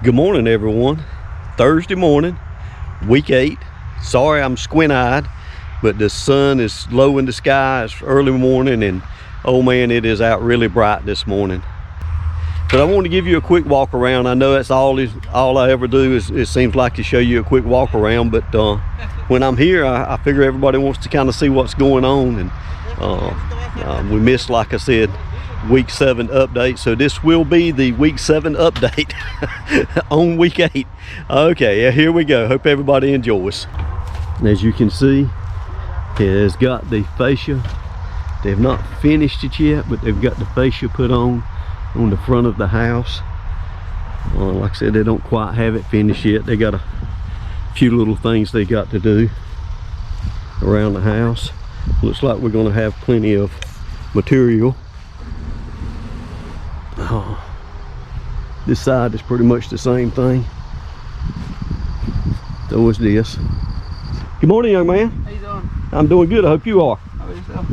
Good morning, everyone. Thursday morning, week 8. Sorry I'm squint-eyed, but the sun is low in the sky. It's early morning, and oh man, it is out really bright this morning. But I want to give you a quick walk around. I know that's all I ever do is it seems like to show you a quick walk around, but when I'm here, I figure everybody wants to kind of see what's going on, and we missed, like I said, week 7 update, so this will be the week 7 update on week 8. Okay, yeah, here we go. Hope everybody enjoys. As you can see, it has got the fascia. They've not finished it yet, but they've got the fascia put on the front of the house. Like I said, they don't quite have it finished yet. They got a few little things they got to do around the house. Looks like we're going to have plenty of material. This side is pretty much the same thing. So is this. Good morning, young man. How you doing? I'm doing good. I hope you are. How about yourself?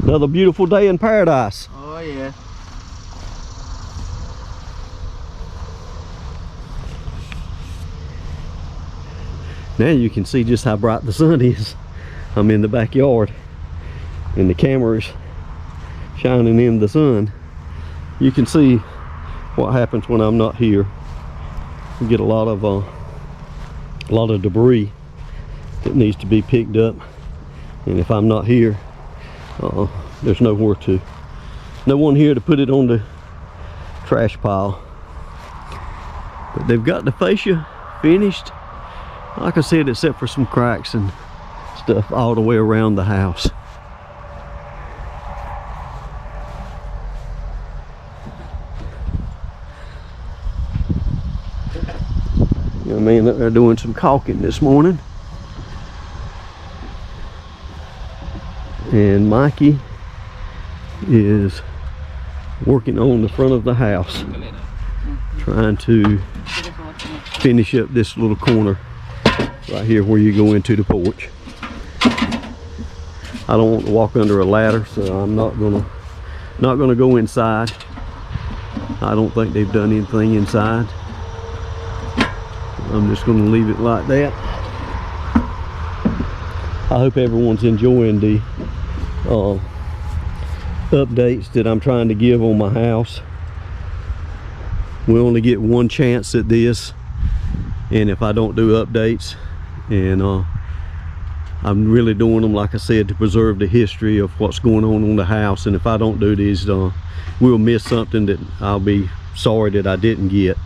Another beautiful day in paradise. Oh yeah. Now you can see just how bright the sun is. I'm in the backyard and the camera's shining in the sun. You can see what happens when I'm not here. You get a lot of debris that needs to be picked up, and if I'm not here, there's no one here to put it on the trash pile. But they've got the fascia finished, like I said, except for some cracks and stuff all the way around the house. I mean, they're doing some caulking this morning, and Mikey is working on the front of the house, trying to finish up this little corner right here where you go into the porch. I don't want to walk under a ladder, so I'm not gonna go inside. I don't think they've done anything inside. I'm just going to leave it like that. I hope everyone's enjoying the updates that I'm trying to give on my house. We only get one chance at this, and if I don't do updates, and I'm really doing them, like I said, to preserve the history of what's going on the house, and if I don't do these, we'll miss something that I'll be sorry that I didn't get.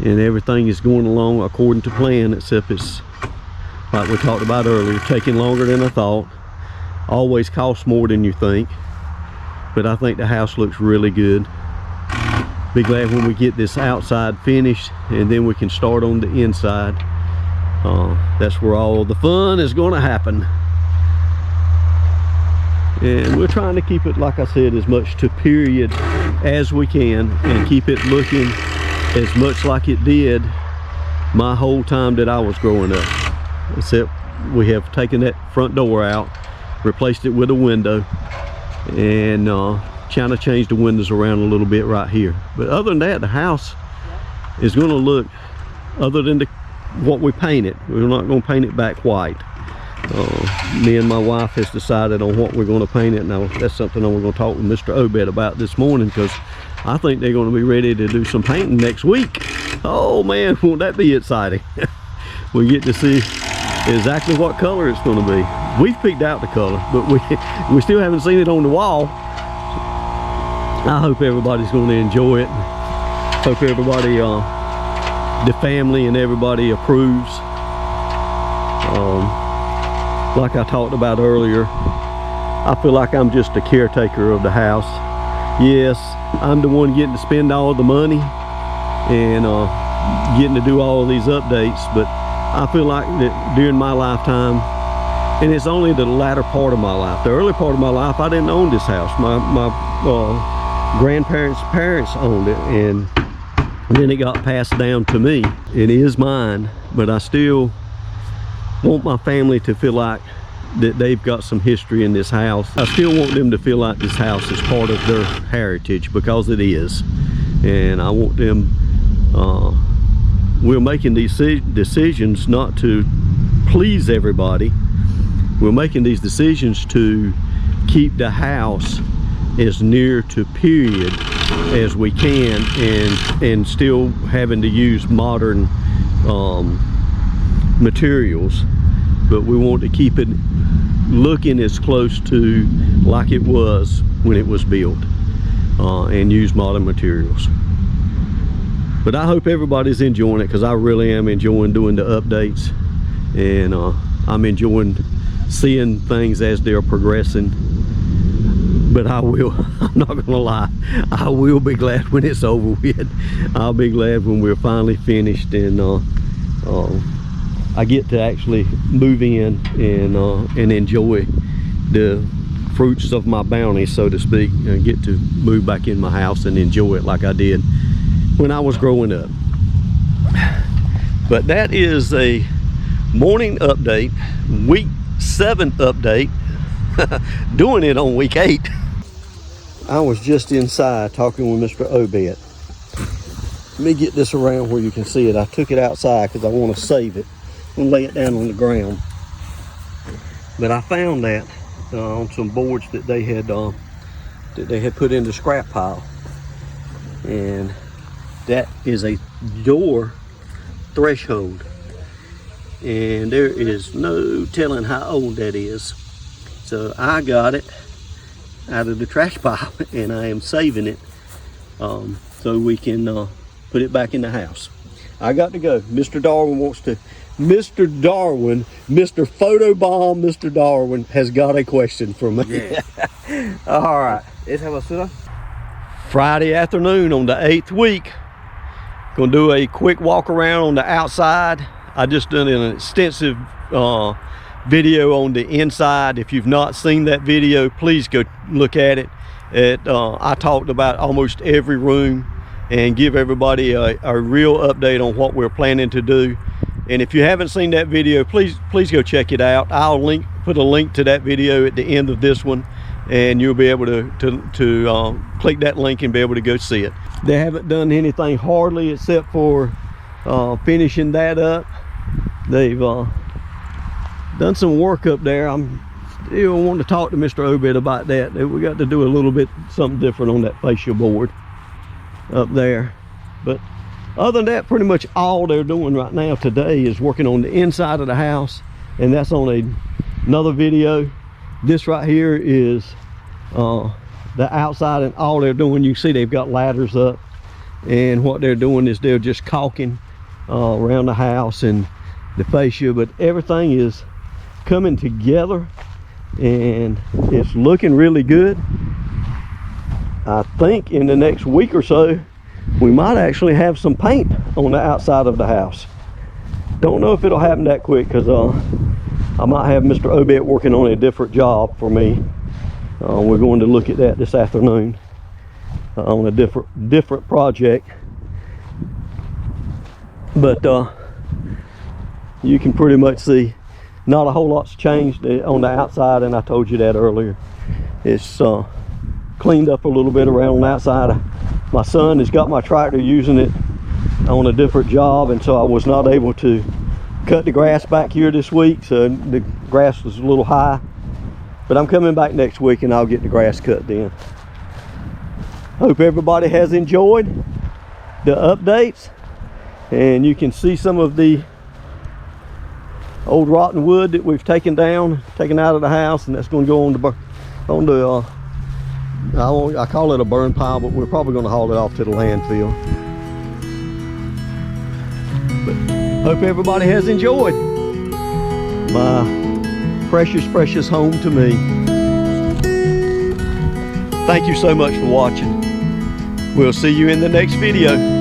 And everything is going along according to plan, except it's, like we talked about earlier, taking longer than I thought. Always costs more than you think, but I think the house looks really good. Be glad when we get this outside finished, and then we can start on the inside. That's where all the fun is going to happen. And we're trying to keep it, like I said, as much to period as we can, and keep it looking as much like it did my whole time that I was growing up, except we have taken that front door out, replaced it with a window, and kind of changed the windows around a little bit right here. But other than that, the house is going to look, other than what we painted, we're not going to paint it back white. Me and my wife has decided on what we're going to paint it. Now that's something I'm going to talk with Mr. Obed about this morning, because I think they're going to be ready to do some painting next week. Oh man, won't that be exciting? We get to see exactly what color it's going to be. We've picked out the color, but we still haven't seen it on the wall. I hope everybody's going to enjoy it. Hope everybody, the family and everybody approves. Like I talked about earlier, I feel like I'm just a caretaker of the house. Yes, I'm the one getting to spend all the money and getting to do all of these updates, but I feel like that during my lifetime, and it's only the latter part of my life. The early part of my life, I didn't own this house. My grandparents' parents owned it, and then it got passed down to me. It is mine, but I still want my family to feel like that they've got some history in this house. I still want them to feel like this house is part of their heritage, because it is. And I want them, we're making these decisions not to please everybody. We're making these decisions to keep the house as near to period as we can, and still having to use modern materials, but we want to keep it looking as close to like it was when it was built, and use modern materials. But I hope everybody's enjoying it, because I really am enjoying doing the updates, and I'm enjoying seeing things as they're progressing. But I'm not gonna lie, I will be glad when it's over with. I'll be glad when we're finally finished, and I get to actually move in and enjoy the fruits of my bounty, so to speak, and get to move back in my house and enjoy it like I did when I was growing up. But that is a morning update, week 7 update, doing it on week 8. I was just inside talking with Mr. Obed. Let me get this around where you can see it. I took it outside because I want to save it and lay it down on the ground. But I found that on some boards that they had put in the scrap pile, and that is a door threshold, and there is no telling how old that is. So I got it out of the trash pile, and I am saving it so we can put it back in the house. I got to go. Mr. Darwin wants to, Mr. Darwin, Mr. Photobomb, Mr. Darwin has got a question for me. Yeah. All right. Friday afternoon on the 8th week. Gonna do a quick walk around on the outside. I just done an extensive video on the inside. If you've not seen that video, please go look at it. I talked about almost every room and give everybody a real update on what we're planning to do. And if you haven't seen that video, please go check it out. I'll put a link to that video at the end of this one, and you'll be able to click that link and be able to go see it. They haven't done anything hardly except for finishing that up. They've done some work up there. I'm still wanting to talk to Mr. Obed about that. We got to do a little bit something different on that fascia board up there. But other than that, pretty much all they're doing right now today is working on the inside of the house, and that's on another video. This right here is the outside, and all they're doing, you see they've got ladders up, and what they're doing is they're just caulking around the house and the fascia, but everything is coming together and it's looking really good. I think in the next week or so we might actually have some paint on the outside of the house. Don't know if it'll happen that quick, because I might have Mr. Obed working on a different job for me. We're going to look at that this afternoon on a different project. But you can pretty much see not a whole lot's changed on the outside, and I told you that earlier. It's cleaned up a little bit around the outside. My son has got my tractor using it on a different job, and so I was not able to cut the grass back here this week, so the grass was a little high. But I'm coming back next week and I'll get the grass cut then. Hope everybody has enjoyed the updates, and you can see some of the old rotten wood that we've taken out of the house, and that's going to go on the I call it a burn pile, but we're probably going to haul it off to the landfill. But hope everybody has enjoyed my precious home to me. Thank you so much for watching. We'll see you in the next video.